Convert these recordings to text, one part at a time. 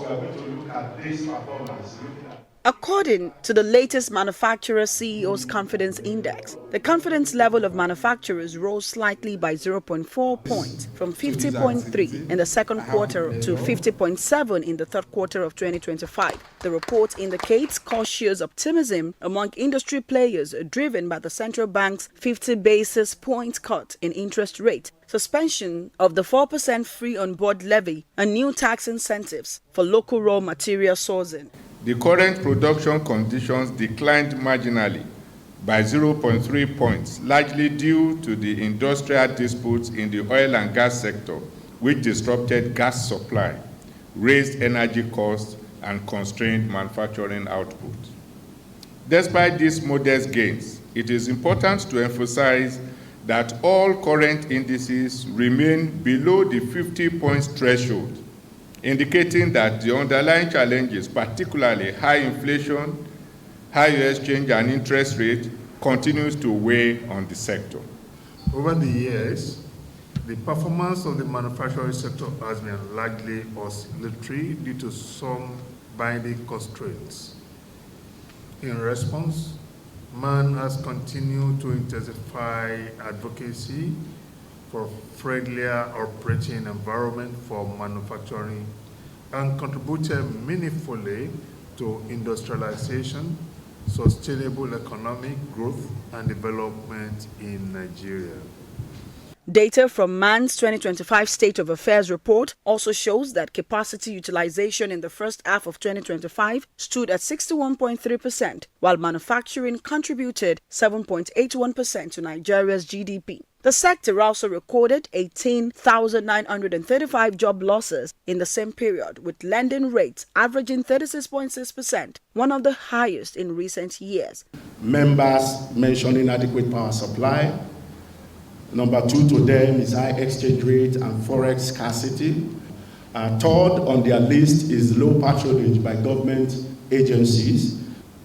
we are going to look at this performance. According to the latest Manufacturer CEO's Confidence Index, the confidence level of manufacturers rose slightly by 0.4 points from 50.3 in the second quarter to 50.7 in the third quarter of 2025. The report indicates cautious optimism among industry players driven by the central bank's 50 basis point cut in interest rate, suspension of the 4% free on-board levy, and new tax incentives for local raw material sourcing. The current production conditions declined marginally by 0.3 points, largely due to the industrial disputes in the oil and gas sector, which disrupted gas supply, raised energy costs, and constrained manufacturing output. Despite these modest gains, it is important to emphasize that all current indices remain below the 50-point threshold, indicating that the underlying challenges, particularly high inflation, high exchange and interest rate, continues to weigh on the sector. Over the years, the performance of the manufacturing sector has been largely oscillatory due to some binding constraints. In response, MAN has continued to intensify advocacy for friendlier operating environment for manufacturing and contributed meaningfully to industrialization, sustainable economic growth, and development in Nigeria. Data from MAN's 2025 State of Affairs report also shows that capacity utilization in the first half of 2025 stood at 61.3%, while manufacturing contributed 7.81% to Nigeria's GDP. The sector also recorded 18,935 job losses in the same period, with lending rates averaging 36.6%, one of the highest in recent years. Members mentioned inadequate power supply. Number 2 to them is high exchange rate and forex scarcity. Third on their list is low patronage by government agencies.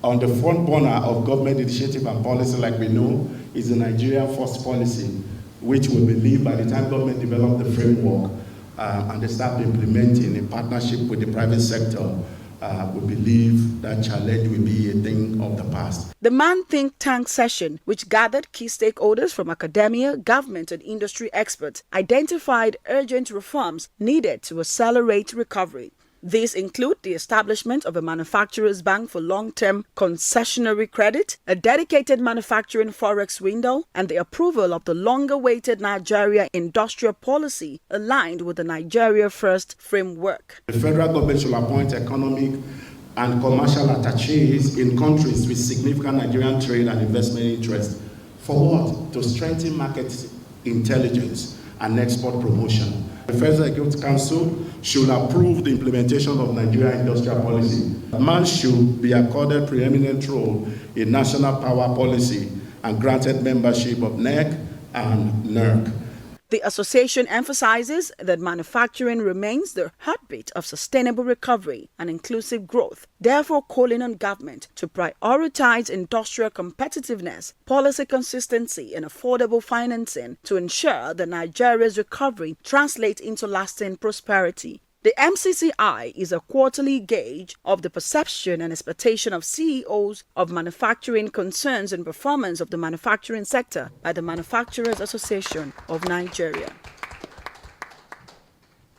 On the front burner of government initiative and policy, like we know, is the Nigeria First policy, which we believe by the time government develop the framework and they start implementing in partnership with the private sector, we believe that challenge will be a thing of the past. The MAN think tank session, which gathered key stakeholders from academia, government, and industry experts, identified urgent reforms needed to accelerate recovery. These include the establishment of a manufacturer's bank for long-term concessionary credit, a dedicated manufacturing forex window, and the approval of the long-awaited Nigeria industrial policy aligned with the Nigeria First framework. The federal government should appoint economic and commercial attaches in countries with significant Nigerian trade and investment interest. For what? To strengthen market intelligence and export promotion. The Federal Executive Council should approve the implementation of Nigeria industrial policy. MAN should be accorded preeminent role in national power policy and granted membership of NEC and NERC. The association emphasizes that manufacturing remains the heartbeat of sustainable recovery and inclusive growth, therefore calling on government to prioritize industrial competitiveness, policy consistency, and affordable financing to ensure that Nigeria's recovery translates into lasting prosperity. The MCCI is a quarterly gauge of the perception and expectation of CEOs of manufacturing concerns and performance of the manufacturing sector by the Manufacturers Association of Nigeria.